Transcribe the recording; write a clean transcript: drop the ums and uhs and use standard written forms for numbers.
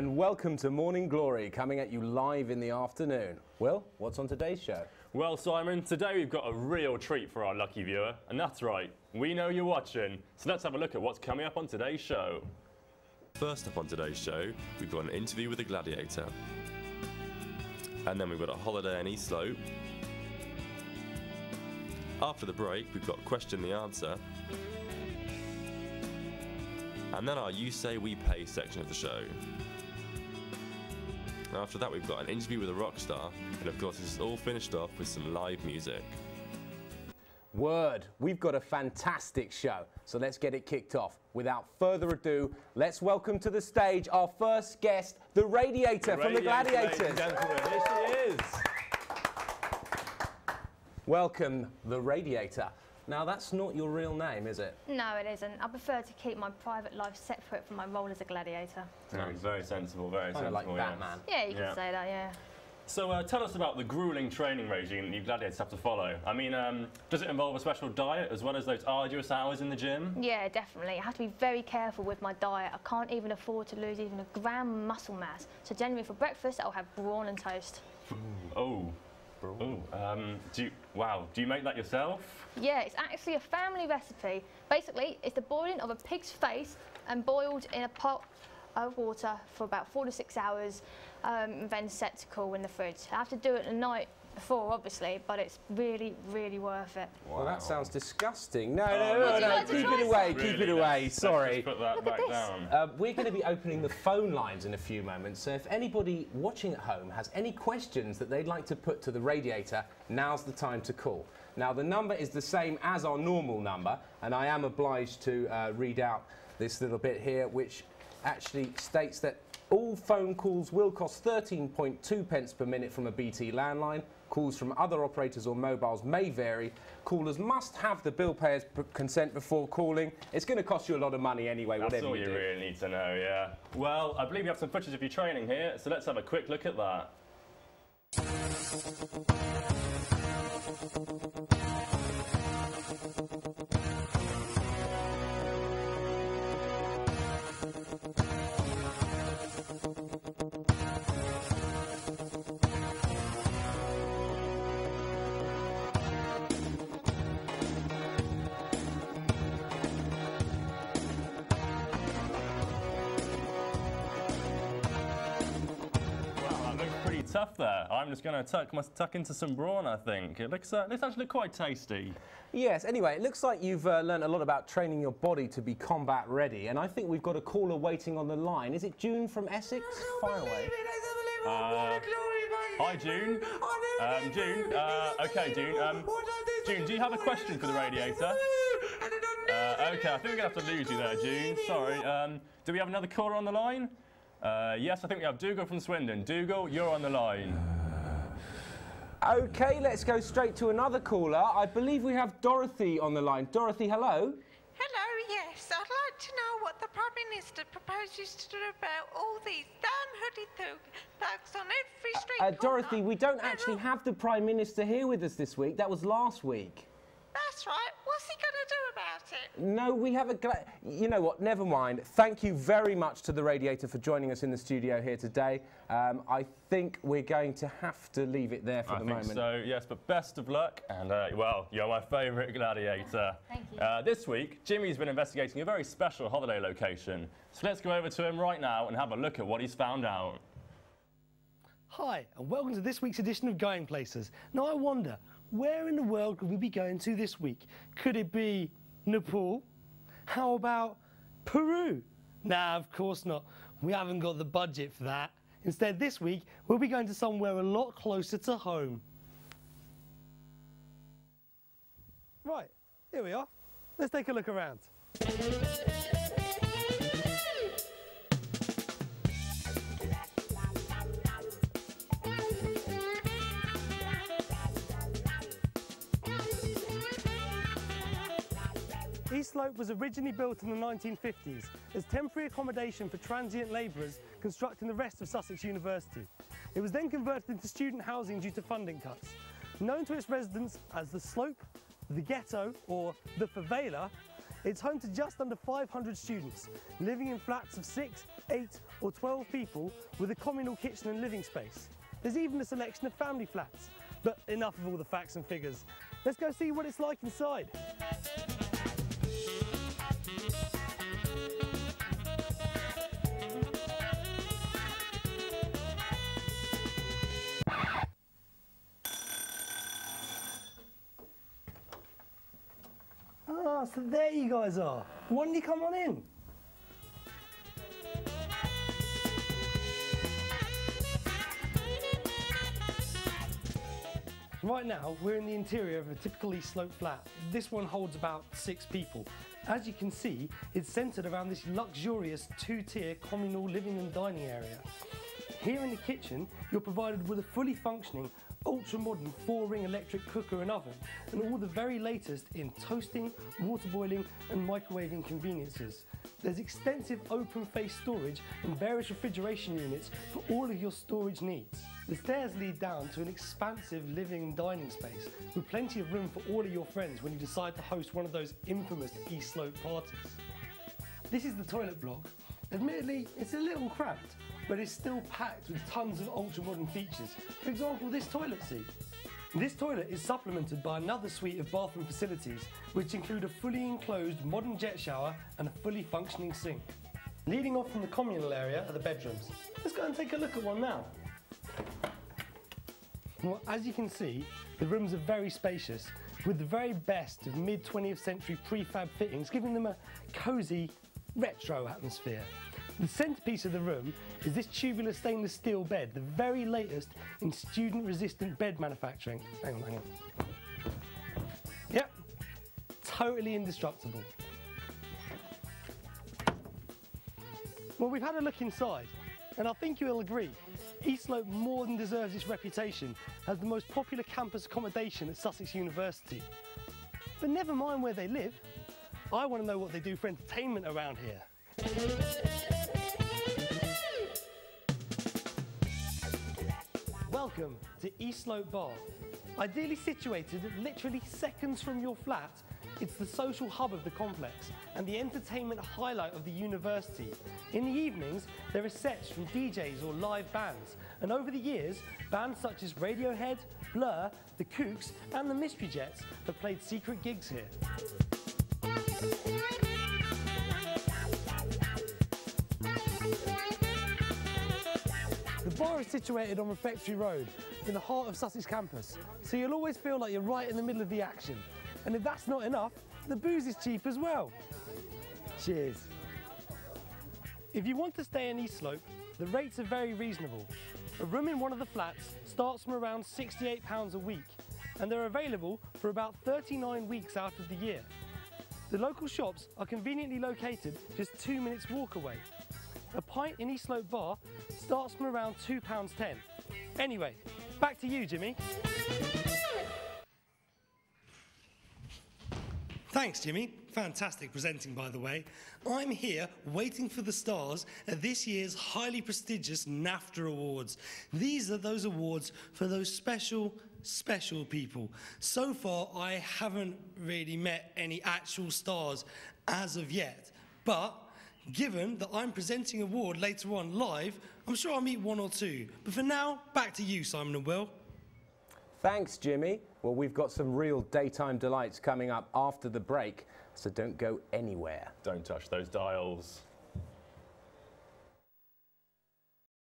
and welcome to Morning Glory, coming at you live in the afternoon. Will, what's on today's show? Well, Simon, today we've got a real treat for our lucky viewer, and that's right, we know you're watching, so let's have a look at what's coming up on today's show. First up on today's show, we've got an interview with a gladiator. And then we've got a holiday in East Slope. After the break, we've got Question the Answer. And then our You Say We Pay section of the show. And after that, we've got an interview with a rock star, and of course this is all finished off with some live music. Word, we've got a fantastic show, so let's get it kicked off. Without further ado, let's welcome to the stage our first guest, the Radiator from the Gladiators. Ladies and gentlemen, here she is. Welcome, the Radiator. Now, that's not your real name, is it? No, it isn't. I prefer to keep my private life separate from my role as a gladiator. Very sensible, very sensible. Like Batman. Yeah, you can say that, yeah. So tell us about the gruelling training regime that you gladiators have to follow. I mean, does it involve a special diet as well as those arduous hours in the gym? Yeah, definitely. I have to be very careful with my diet. I can't even afford to lose even a gram muscle mass. So generally for breakfast, I'll have brawn and toast. Oh. Oh, do you make that yourself? Yeah, it's actually a family recipe. Basically, it's the boiling of a pig's face and boiled in a pot of water for about 4 to 6 hours, then set to cool in the fridge. I have to do it the night before, obviously, but it's really, really worth it. Wow. Well, that sounds disgusting. No, keep it away, sorry. Let's just put that back down. We're going to be opening the phone lines in a few moments, so if anybody watching at home has any questions that they'd like to put to the Radiator, now's the time to call. Now, the number is the same as our normal number, and I am obliged to read out this little bit here, which actually states that all phone calls will cost 13.2 pence per minute from a BT landline. Calls from other operators or mobiles may vary. Callers must have the bill payer's consent before calling. It's going to cost you a lot of money anyway, That's whatever you do. That's all you really need to know, yeah. Well, I believe you have some footage of your training here, so let's have a quick look at that. Tough there. I'm just going to tuck into some brawn, I think. It looks actually quite tasty. Yes, anyway, it looks like you've learned a lot about training your body to be combat ready, and I think we've got a caller waiting on the line. Is it June from Essex? Fire away. Hi, June. June, okay, June. June, do you have a question for the Radiator? Okay, I think we're going to have to lose you there, June. Sorry. Do we have another caller on the line? Yes, I think we have Dougal from Swindon. Dougal, you're on the line. OK, let's go straight to another caller. I believe we have Dorothy on the line. Dorothy, hello. Hello, yes. I'd like to know what the Prime Minister proposes to do about all these damn hooded thugs on every street corner. Dorothy, we don't actually have the Prime Minister here with us this week. That was last week. That's right. What's he going to do about it? No, we have a... You know what? Never mind. Thank you very much to the Radiator for joining us in the studio here today. I think we're going to have to leave it there for the moment. So, yes, but best of luck. And, well, you're my favourite gladiator. Thank you. This week, Jimmy's been investigating a very special holiday location. So let's go over to him right now and have a look at what he's found out. Hi, and welcome to this week's edition of Going Places. Now, I wonder, where in the world could we be going to this week? Could it be Nepal? How about Peru? Nah, of course not. We haven't got the budget for that. Instead, this week, we'll be going to somewhere a lot closer to home. Right, here we are. Let's take a look around. East Slope was originally built in the 1950s as temporary accommodation for transient labourers constructing the rest of Sussex University. It was then converted into student housing due to funding cuts. Known to its residents as the Slope, the Ghetto or the Favela, It's home to just under 500 students, living in flats of 6, 8 or 12 people with a communal kitchen and living space. There's even a selection of family flats. But enough of all the facts and figures. Let's go see what it's like inside. Ah, so there you guys are. Why don't you come on in? Right now, we're in the interior of a typical East Slope flat. This one holds about 6 people. As you can see, it's centred around this luxurious 2-tier communal living and dining area. Here in the kitchen, you're provided with a fully functioning, ultra-modern 4-ring electric cooker and oven, and all the very latest in toasting, water boiling and microwaving conveniences. There's extensive open-face storage and various refrigeration units for all of your storage needs. The stairs lead down to an expansive living and dining space with plenty of room for all of your friends when you decide to host one of those infamous East Slope parties. This is the toilet block. Admittedly, it's a little cramped, but it's still packed with tons of ultra-modern features. For example, this toilet seat. This toilet is supplemented by another suite of bathroom facilities, which include a fully enclosed modern jet shower and a fully functioning sink. Leading off from the communal area are the bedrooms. Let's go and take a look at one now. Well, as you can see, the rooms are very spacious, with the very best of mid-20th century prefab fittings, giving them a cosy, retro atmosphere. The centrepiece of the room is this tubular stainless steel bed, the very latest in student-resistant bed manufacturing. Hang on. Yep, totally indestructible. Well, we've had a look inside, and I think you'll agree, East Slope more than deserves its reputation as the most popular campus accommodation at Sussex University. But never mind where they live, I want to know what they do for entertainment around here. Welcome to East Slope Bar. Ideally situated literally seconds from your flat, it's the social hub of the complex and the entertainment highlight of the university. In the evenings, there are sets from DJs or live bands, and over the years, bands such as Radiohead, Blur, The Kooks and the Mystery Jets have played secret gigs here. The bar is situated on Refectory Road, in the heart of Sussex campus, so you'll always feel like you're right in the middle of the action. And if that's not enough, the booze is cheap as well. Cheers. If you want to stay in East Slope, the rates are very reasonable. A room in one of the flats starts from around £68 a week, and they're available for about 39 weeks out of the year. The local shops are conveniently located just 2 minutes walk away. A pint in East Slope Bar starts from around £2.10. Anyway, back to you, Jimmy. Thanks, Jimmy. Fantastic presenting, by the way. I'm here waiting for the stars at this year's highly prestigious NAFTA Awards. These are those awards for those special people. So far, I haven't really met any actual stars as of yet. But given that I'm presenting an award later on live, I'm sure I'll meet one or two. But for now, back to you, Simon and Will. Thanks, Jimmy. Well, we've got some real daytime delights coming up after the break, so don't go anywhere. Don't touch those dials.